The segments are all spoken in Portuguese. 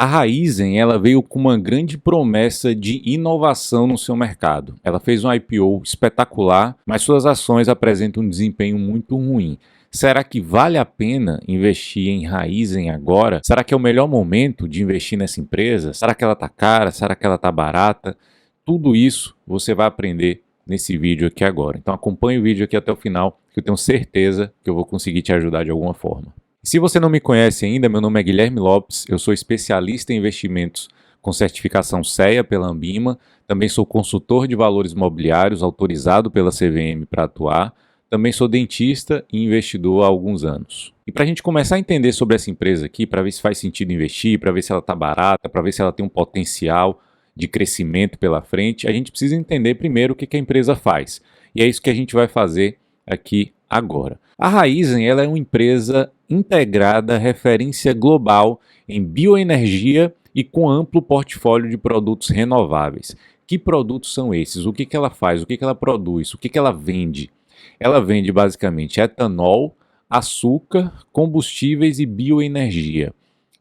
A Raízen, ela veio com uma grande promessa de inovação no seu mercado. Ela fez um IPO espetacular, mas suas ações apresentam um desempenho muito ruim. Será que vale a pena investir em Raízen agora? Será que é o melhor momento de investir nessa empresa? Será que ela está cara? Será que ela está barata? Tudo isso você vai aprender nesse vídeo aqui agora. Então acompanhe o vídeo aqui até o final, que eu tenho certeza que eu vou conseguir te ajudar de alguma forma. Se você não me conhece ainda, meu nome é Guilherme Lopes, eu sou especialista em investimentos com certificação CEA pela Anbima, também sou consultor de valores imobiliários autorizado pela CVM para atuar, também sou dentista e investidor há alguns anos. E para a gente começar a entender sobre essa empresa aqui, para ver se faz sentido investir, para ver se ela está barata, para ver se ela tem um potencial de crescimento pela frente, a gente precisa entender primeiro o que a empresa faz. E é isso que a gente vai fazer aqui agora. A Raízen, ela é uma empresa integrada, referência global em bioenergia e com amplo portfólio de produtos renováveis. Que produtos são esses? O que ela faz? O que ela produz? O que ela vende? Ela vende basicamente etanol, açúcar, combustíveis e bioenergia.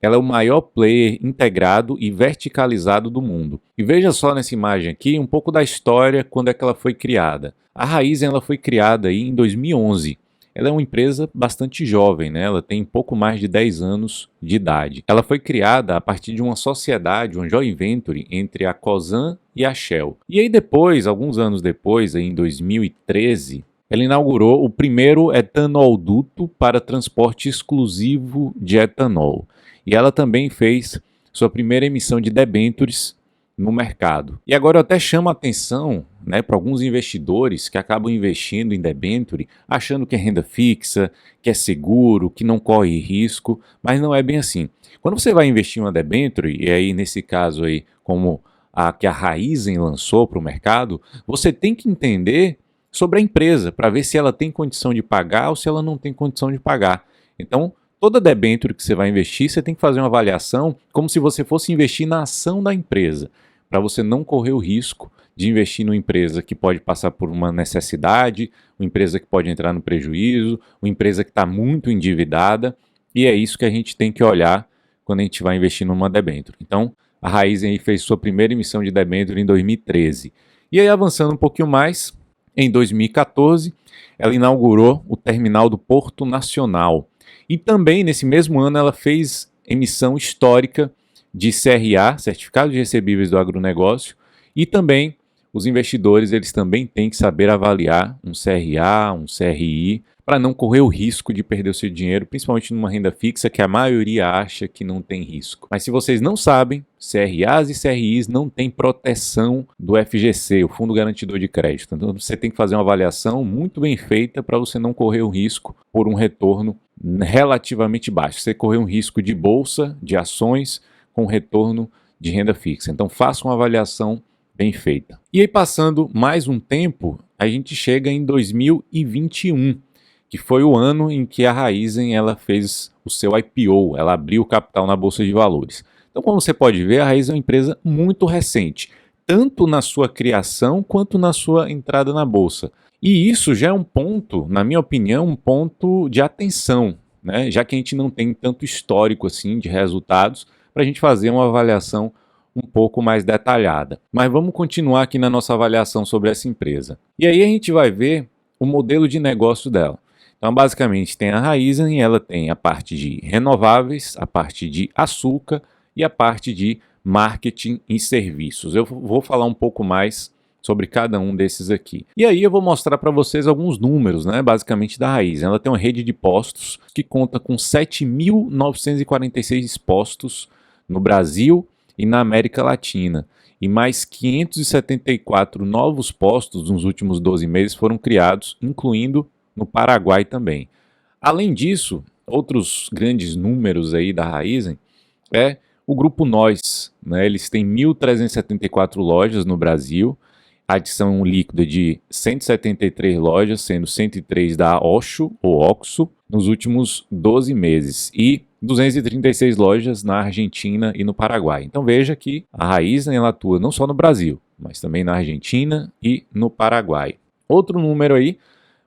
Ela é o maior player integrado e verticalizado do mundo. E veja só nessa imagem aqui um pouco da história quando é que ela foi criada. A Raízen ela foi criada aí em 2011. Ela é uma empresa bastante jovem, né? Ela tem pouco mais de 10 anos de idade. Ela foi criada a partir de uma sociedade, uma joint venture entre a Cosan e a Shell. E aí depois, alguns anos depois, aí em 2013, ela inaugurou o primeiro etanolduto para transporte exclusivo de etanol. E ela também fez sua primeira emissão de debêntures no mercado. E agora eu até chamo a atenção, né, para alguns investidores que acabam investindo em debênture achando que é renda fixa, que é seguro, que não corre risco, mas não é bem assim. Quando você vai investir em uma debênture, e aí nesse caso aí, como a que a Raízen lançou para o mercado, você tem que entender sobre a empresa para ver se ela tem condição de pagar ou se ela não tem condição de pagar. Então, toda debênture que você vai investir, você tem que fazer uma avaliação como se você fosse investir na ação da empresa, para você não correr o risco de investir numa empresa que pode passar por uma necessidade, uma empresa que pode entrar no prejuízo, uma empresa que está muito endividada, e é isso que a gente tem que olhar quando a gente vai investir numa debênture. Então, a Raízen fez sua primeira emissão de debênture em 2013. E aí, avançando um pouquinho mais, em 2014, ela inaugurou o terminal do Porto Nacional. E também, nesse mesmo ano, ela fez emissão histórica de CRA, Certificado de Recebíveis do Agronegócio, e também os investidores eles também têm que saber avaliar um CRA, um CRI, para não correr o risco de perder o seu dinheiro, principalmente numa renda fixa que a maioria acha que não tem risco. Mas se vocês não sabem, CRAs e CRIs não têm proteção do FGC, o Fundo Garantidor de Crédito. Então você tem que fazer uma avaliação muito bem feita para você não correr o risco por um retorno relativamente baixo. Você correr um risco de bolsa, de ações, com retorno de renda fixa. Então faça uma avaliação bem feita. E aí passando mais um tempo, a gente chega em 2021, que foi o ano em que a Raízen ela fez o seu IPO, ela abriu o capital na Bolsa de Valores. Então como você pode ver, a Raízen é uma empresa muito recente, tanto na sua criação quanto na sua entrada na Bolsa. E isso já é um ponto, na minha opinião, um ponto de atenção, né? Já que a gente não tem tanto histórico assim de resultados, para a gente fazer uma avaliação um pouco mais detalhada. Mas vamos continuar aqui na nossa avaliação sobre essa empresa. E aí a gente vai ver o modelo de negócio dela. Então, basicamente, tem a Raízen, ela tem a parte de renováveis, a parte de açúcar e a parte de marketing e serviços. Eu vou falar um pouco mais sobre cada um desses aqui. E aí eu vou mostrar para vocês alguns números, né, basicamente da Raízen. Ela tem uma rede de postos que conta com 7.946 postos no Brasil e na América Latina. E mais 574 novos postos nos últimos 12 meses foram criados, incluindo no Paraguai também. Além disso, outros grandes números aí da Raízen é o Grupo Nós, né? Eles têm 1.374 lojas no Brasil, adição líquida de 173 lojas, sendo 103 da Oxo ou Oxo nos últimos 12 meses e 236 lojas na Argentina e no Paraguai. Então veja que a Raízen ela atua não só no Brasil, mas também na Argentina e no Paraguai. Outro número aí,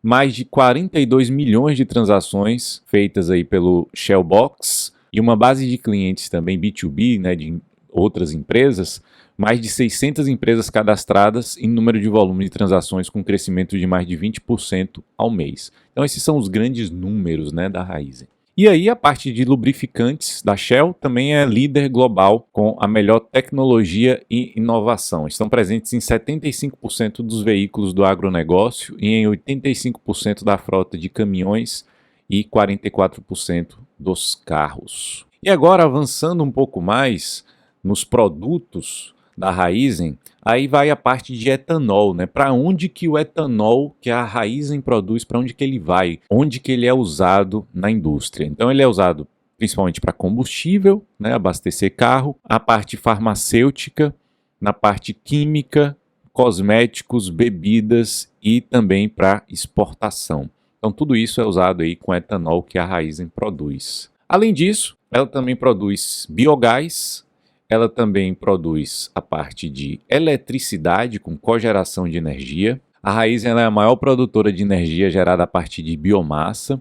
mais de 42 milhões de transações feitas aí pelo Shell Box e uma base de clientes também B2B, né, de outras empresas, mais de 600 empresas cadastradas e número de volume de transações com crescimento de mais de 20% ao mês. Então esses são os grandes números, né, da Raízen. E aí a parte de lubrificantes da Shell também é líder global com a melhor tecnologia e inovação. Estão presentes em 75% dos veículos do agronegócio e em 85% da frota de caminhões e 44% dos carros. E agora avançando um pouco mais nos produtos da Raízen, aí vai a parte de etanol, né? Para onde que o etanol que a Raízen produz, para onde que ele vai? Onde que ele é usado na indústria? Então ele é usado principalmente para combustível, né? Abastecer carro, a parte farmacêutica, na parte química, cosméticos, bebidas e também para exportação. Então tudo isso é usado aí com etanol que a Raízen produz. Além disso, ela também produz biogás, ela também produz a parte de eletricidade com cogeração de energia. A Raízen é a maior produtora de energia gerada a partir de biomassa.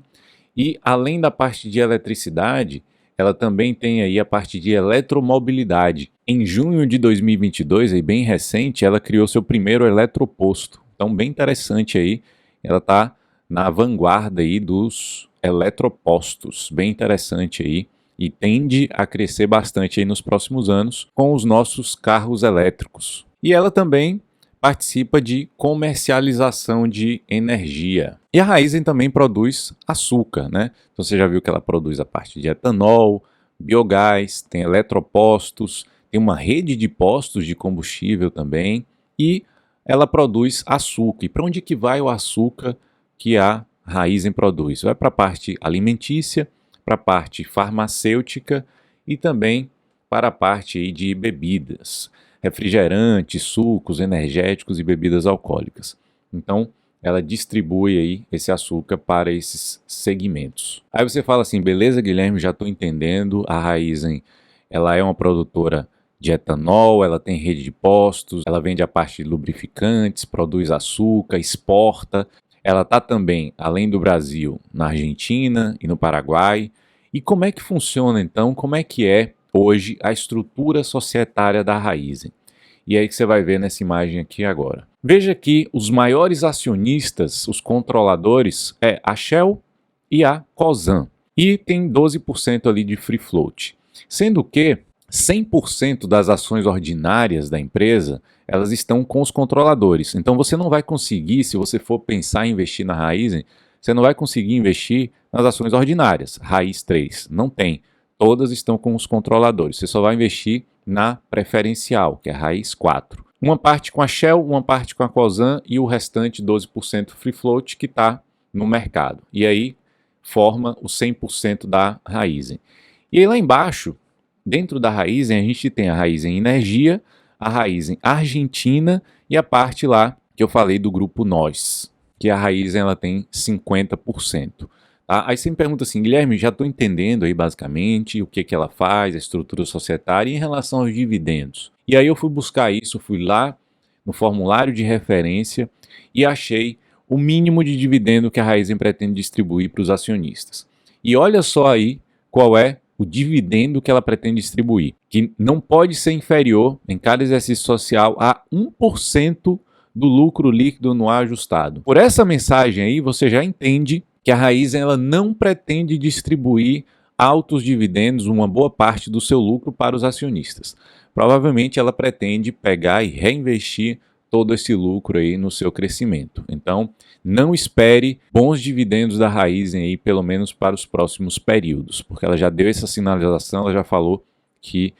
E além da parte de eletricidade, ela também tem aí a parte de eletromobilidade. Em junho de 2022, aí bem recente, ela criou seu primeiro eletroposto. Então bem interessante aí, ela está na vanguarda aí dos eletropostos. Bem interessante aí. E tende a crescer bastante aí nos próximos anos com os nossos carros elétricos. E ela também participa de comercialização de energia. E a Raízen também produz açúcar, né? Então você já viu que ela produz a parte de etanol, biogás, tem eletropostos, tem uma rede de postos de combustível também e ela produz açúcar. E para onde que vai o açúcar que a Raízen produz? Vai para a parte alimentícia, para a parte farmacêutica e também para a parte aí de bebidas, refrigerantes, sucos, energéticos e bebidas alcoólicas. Então, ela distribui aí esse açúcar para esses segmentos. Aí você fala assim, beleza, Guilherme, já estou entendendo, a Raízen, ela é uma produtora de etanol, ela tem rede de postos, ela vende a parte de lubrificantes, produz açúcar, exporta. Ela está também, além do Brasil, na Argentina e no Paraguai. E como é que funciona então, como é que é hoje a estrutura societária da Raízen? E é aí que você vai ver nessa imagem aqui agora. Veja que os maiores acionistas, os controladores, é a Shell e a Cosan. E tem 12% ali de free float. Sendo que 100% das ações ordinárias da empresa, elas estão com os controladores. Então você não vai conseguir, se você for pensar em investir na Raízen, você não vai conseguir investir nas ações ordinárias, Raiz 3, não tem. Todas estão com os controladores. Você só vai investir na preferencial, que é a Raiz 4. Uma parte com a Shell, uma parte com a Cosan e o restante 12% free float que está no mercado. E aí forma o 100% da Raízen. E aí lá embaixo, dentro da Raízen, a gente tem a Raízen Energia, a Raízen Argentina e a parte lá que eu falei do grupo Nós, que a Raízen ela tem 50%. Tá? Aí você me pergunta assim, Guilherme, já estou entendendo aí basicamente o que ela faz, a estrutura societária em relação aos dividendos. E aí eu fui buscar isso, fui lá no formulário de referência e achei o mínimo de dividendo que a Raízen pretende distribuir para os acionistas. E olha só aí qual é o dividendo que ela pretende distribuir, que não pode ser inferior em cada exercício social a 1% do lucro líquido no ajustado. Por essa mensagem aí, você já entende que a Raízen ela não pretende distribuir altos dividendos, uma boa parte do seu lucro para os acionistas. Provavelmente ela pretende pegar e reinvestir todo esse lucro aí no seu crescimento. Então, não espere bons dividendos da Raízen aí, pelo menos para os próximos períodos, porque ela já deu essa sinalização, ela já falou que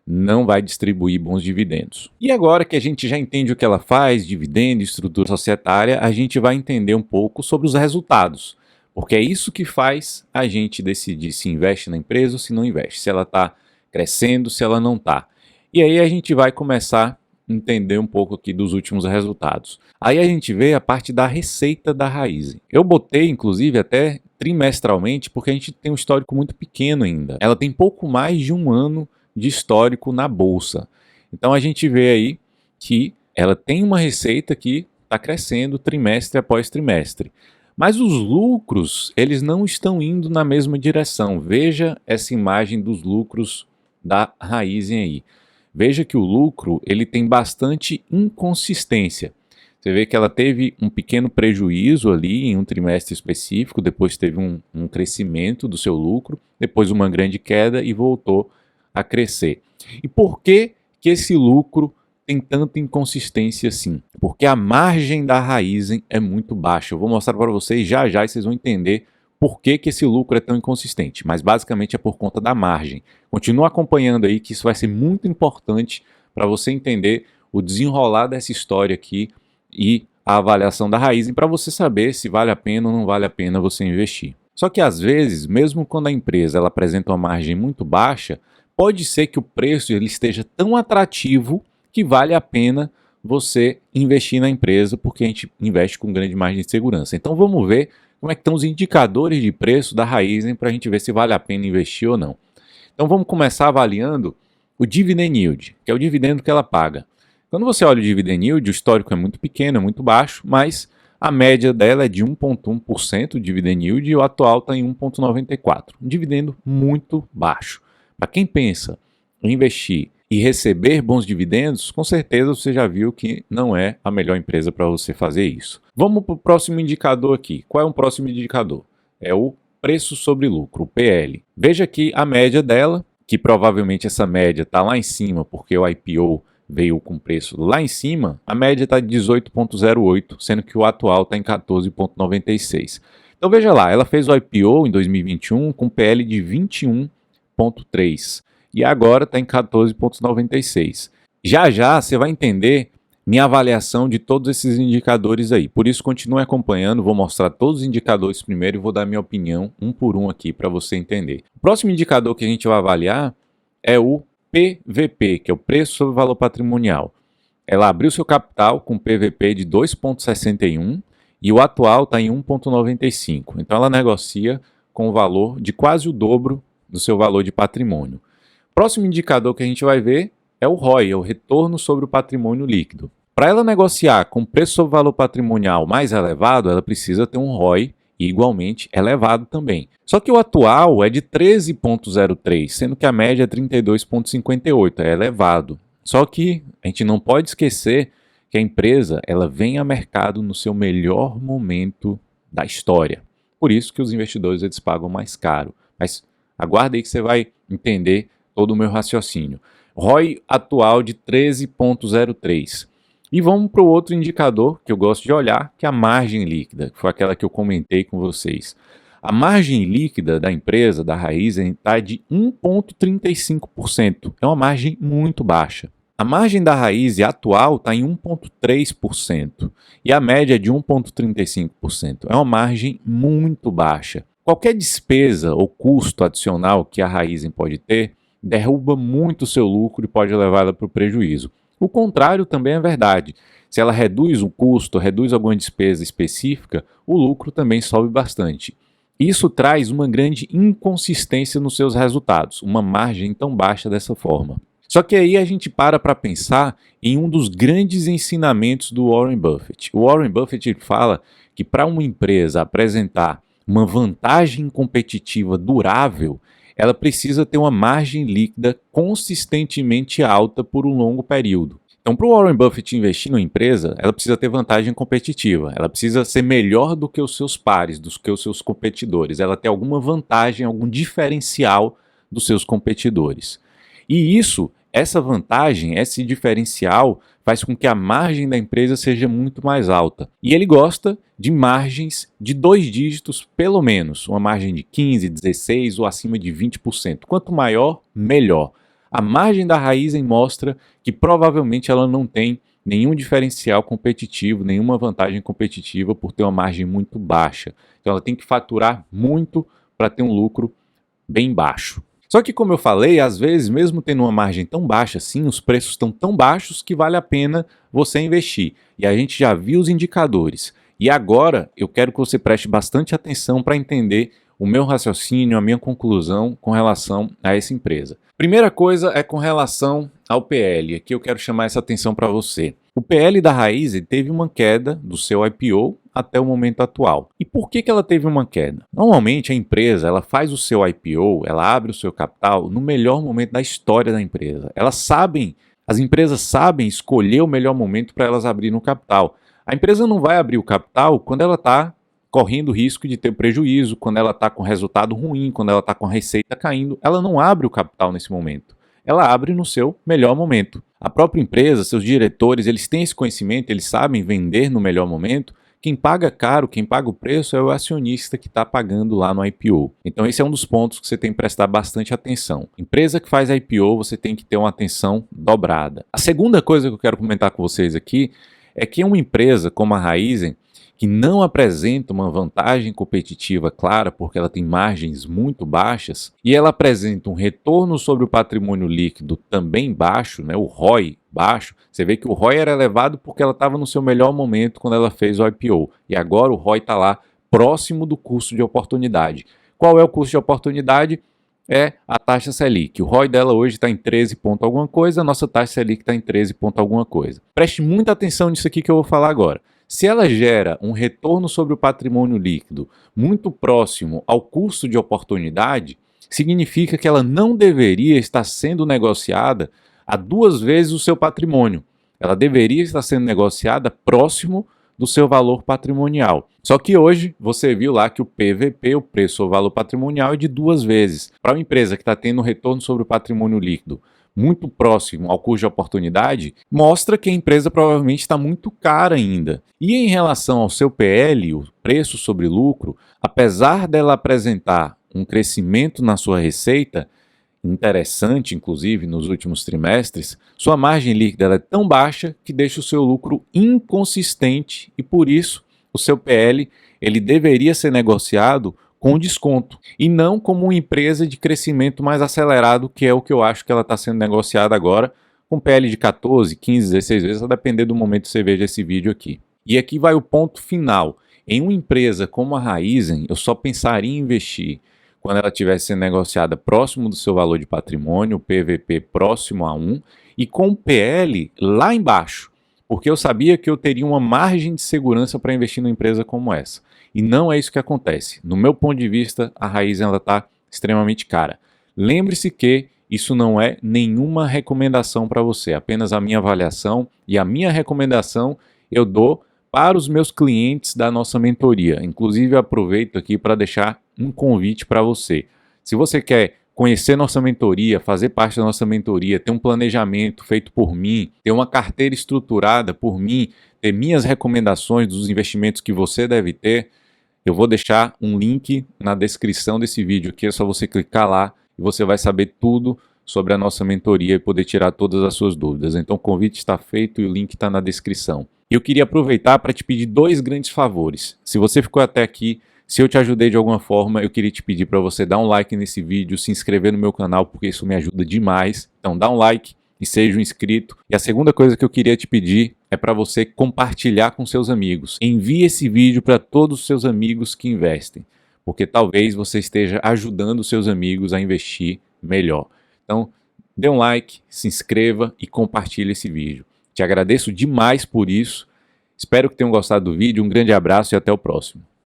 não vai distribuir bons dividendos. E agora que a gente já entende o que ela faz, dividendo, estrutura societária, a gente vai entender um pouco sobre os resultados, porque é isso que faz a gente decidir se investe na empresa ou se não investe, se ela está crescendo, se ela não está. E aí a gente vai começar a entender um pouco aqui dos últimos resultados. Aí a gente vê a parte da receita da Raízen. Eu botei, inclusive, até trimestralmente, porque a gente tem um histórico muito pequeno ainda. Ela tem pouco mais de um ano de histórico na bolsa. Então a gente vê aí que ela tem uma receita que está crescendo trimestre após trimestre. Mas os lucros, eles não estão indo na mesma direção. Veja essa imagem dos lucros da Raizen aí. Veja que o lucro ele tem bastante inconsistência. Você vê que ela teve um pequeno prejuízo ali em um trimestre específico, depois teve um crescimento do seu lucro, depois uma grande queda e voltou a crescer. E por que esse lucro tem tanta inconsistência assim? Porque a margem da Raizen é muito baixa. Eu vou mostrar para vocês já já e vocês vão entender por que esse lucro é tão inconsistente. Mas basicamente é por conta da margem. Continua acompanhando aí que isso vai ser muito importante para você entender o desenrolar dessa história aqui e a avaliação da Raizen para você saber se vale a pena ou não vale a pena você investir. Só que às vezes, mesmo quando a empresa ela apresenta uma margem muito baixa, pode ser que o preço ele esteja tão atrativo que vale a pena você investir na empresa, porque a gente investe com grande margem de segurança. Então vamos ver como é que estão os indicadores de preço da Raizen para a gente ver se vale a pena investir ou não. Então vamos começar avaliando o dividend yield, que é o dividendo que ela paga. Quando você olha o dividend yield, o histórico é muito pequeno, é muito baixo, mas a média dela é de 1,1% o dividend yield e o atual está em 1,94%. Um dividendo muito baixo. Para quem pensa em investir e receber bons dividendos, com certeza você já viu que não é a melhor empresa para você fazer isso. Vamos para o próximo indicador aqui. Qual é o próximo indicador? É o preço sobre lucro, o PL. Veja aqui a média dela, que provavelmente essa média está lá em cima porque o IPO veio com preço lá em cima, a média está de 18,08, sendo que o atual está em 14,96. Então veja lá, ela fez o IPO em 2021 com PL de 21,3 e agora está em 14,96. Já já você vai entender minha avaliação de todos esses indicadores aí. Por isso continue acompanhando, vou mostrar todos os indicadores primeiro e vou dar minha opinião um por um aqui para você entender. O próximo indicador que a gente vai avaliar é o PVP, que é o preço sobre valor patrimonial. Ela abriu seu capital com PVP de 2,61 e o atual está em 1,95. Então ela negocia com o valor de quase o dobro do seu valor de patrimônio. Próximo indicador que a gente vai ver é o ROI, é o retorno sobre o patrimônio líquido. Para ela negociar com preço sobre valor patrimonial mais elevado, ela precisa ter um ROI igualmente elevado também. Só que o atual é de 13,03, sendo que a média é 32,58, é elevado. Só que a gente não pode esquecer que a empresa ela vem a mercado no seu melhor momento da história. Por isso que os investidores eles pagam mais caro. Mas aguarde aí que você vai entender todo o meu raciocínio. ROI atual de 13,03. E vamos para o outro indicador que eu gosto de olhar, que é a margem líquida, que foi aquela que eu comentei com vocês. A margem líquida da empresa, da Raizen, está de 1,35%. É uma margem muito baixa. A margem da Raizen atual está em 1,3% e a média é de 1,35%. É uma margem muito baixa. Qualquer despesa ou custo adicional que a Raizen pode ter, derruba muito o seu lucro e pode levá-la para o prejuízo. O contrário também é verdade. Se ela reduz o custo, reduz alguma despesa específica, o lucro também sobe bastante. Isso traz uma grande inconsistência nos seus resultados, uma margem tão baixa dessa forma. Só que aí a gente para pensar em um dos grandes ensinamentos do Warren Buffett. O Warren Buffett fala que para uma empresa apresentar uma vantagem competitiva durável, ela precisa ter uma margem líquida consistentemente alta por um longo período. Então, para o Warren Buffett investir numa empresa, ela precisa ter vantagem competitiva, ela precisa ser melhor do que os seus pares, do que os seus competidores, ela ter alguma vantagem, algum diferencial dos seus competidores. E essa vantagem, esse diferencial, faz com que a margem da empresa seja muito mais alta. E ele gosta de margens de 2 dígitos, pelo menos, uma margem de 15, 16 ou acima de 20%. Quanto maior, melhor. A margem da Raizen mostra que provavelmente ela não tem nenhum diferencial competitivo, nenhuma vantagem competitiva por ter uma margem muito baixa. Então ela tem que faturar muito para ter um lucro bem baixo. Só que, como eu falei, às vezes, mesmo tendo uma margem tão baixa assim, os preços estão tão baixos que vale a pena você investir. E a gente já viu os indicadores. E agora eu quero que você preste bastante atenção para entender o meu raciocínio, a minha conclusão com relação a essa empresa. Primeira coisa é com relação ao PL. Aqui eu quero chamar essa atenção para você. O PL da Raizen teve uma queda do seu IPO até o momento atual. E por que ela teve uma queda? Normalmente a empresa ela faz o seu IPO, ela abre o seu capital no melhor momento da história da empresa. As empresas sabem escolher o melhor momento para elas abrirem o capital. A empresa não vai abrir o capital quando ela está correndo o risco de ter prejuízo, quando ela está com resultado ruim, quando ela está com a receita caindo. Ela não abre o capital nesse momento. Ela abre no seu melhor momento. A própria empresa, seus diretores, eles têm esse conhecimento, eles sabem vender no melhor momento. Quem paga caro, quem paga o preço é o acionista que está pagando lá no IPO. Então esse é um dos pontos que você tem que prestar bastante atenção. Empresa que faz IPO, você tem que ter uma atenção dobrada. A segunda coisa que eu quero comentar com vocês aqui é que uma empresa como a Raízen, que não apresenta uma vantagem competitiva clara, porque ela tem margens muito baixas, e ela apresenta um retorno sobre o patrimônio líquido também baixo, né, o ROI baixo. Você vê que o ROI era elevado porque ela estava no seu melhor momento quando ela fez o IPO, e agora o ROI está lá próximo do custo de oportunidade. Qual é o custo de oportunidade? É a taxa Selic. O ROI dela hoje está em 13 ponto alguma coisa, a nossa taxa Selic está em 13 ponto alguma coisa. Preste muita atenção nisso aqui que eu vou falar agora. Se ela gera um retorno sobre o patrimônio líquido muito próximo ao custo de oportunidade, significa que ela não deveria estar sendo negociada a 2 vezes o seu patrimônio. Ela deveria estar sendo negociada próximo do seu valor patrimonial. Só que hoje você viu lá que o PVP, o preço ou valor patrimonial, é de 2 vezes. Para uma empresa que está tendo um retorno sobre o patrimônio líquido muito próximo ao custo de oportunidade, mostra que a empresa provavelmente está muito cara ainda. E em relação ao seu PL, o preço sobre lucro, apesar dela apresentar um crescimento na sua receita, interessante inclusive nos últimos trimestres, sua margem líquida ela é tão baixa que deixa o seu lucro inconsistente e por isso o seu PL ele deveria ser negociado com desconto, e não como uma empresa de crescimento mais acelerado, que é o que eu acho que ela está sendo negociada agora, com PL de 14, 15, 16 vezes, a depender do momento que você veja esse vídeo aqui. E aqui vai o ponto final. Em uma empresa como a Raízen, eu só pensaria em investir quando ela estivesse sendo negociada próximo do seu valor de patrimônio, o PVP próximo a 1, e com o PL lá embaixo, porque eu sabia que eu teria uma margem de segurança para investir numa empresa como essa. E não é isso que acontece. No meu ponto de vista, a Raízen está extremamente cara. Lembre-se que isso não é nenhuma recomendação para você, apenas a minha avaliação e a minha recomendação eu dou para os meus clientes da nossa mentoria. Inclusive, eu aproveito aqui para deixar um convite para você. Se você quer conhecer nossa mentoria, fazer parte da nossa mentoria, ter um planejamento feito por mim, ter uma carteira estruturada por mim, ter minhas recomendações dos investimentos que você deve ter, eu vou deixar um link na descrição desse vídeo aqui, é só você clicar lá e você vai saber tudo sobre a nossa mentoria e poder tirar todas as suas dúvidas. Então o convite está feito e o link está na descrição. Eu queria aproveitar para te pedir 2 grandes favores. Se você ficou até aqui, se eu te ajudei de alguma forma, eu queria te pedir para você dar um like nesse vídeo, se inscrever no meu canal, porque isso me ajuda demais. Então dá um like e seja um inscrito. E a segunda coisa que eu queria te pedir é para você compartilhar com seus amigos. Envie esse vídeo para todos os seus amigos que investem, porque talvez você esteja ajudando seus amigos a investir melhor. Então, dê um like, se inscreva e compartilhe esse vídeo. Te agradeço demais por isso. Espero que tenham gostado do vídeo. Um grande abraço e até o próximo.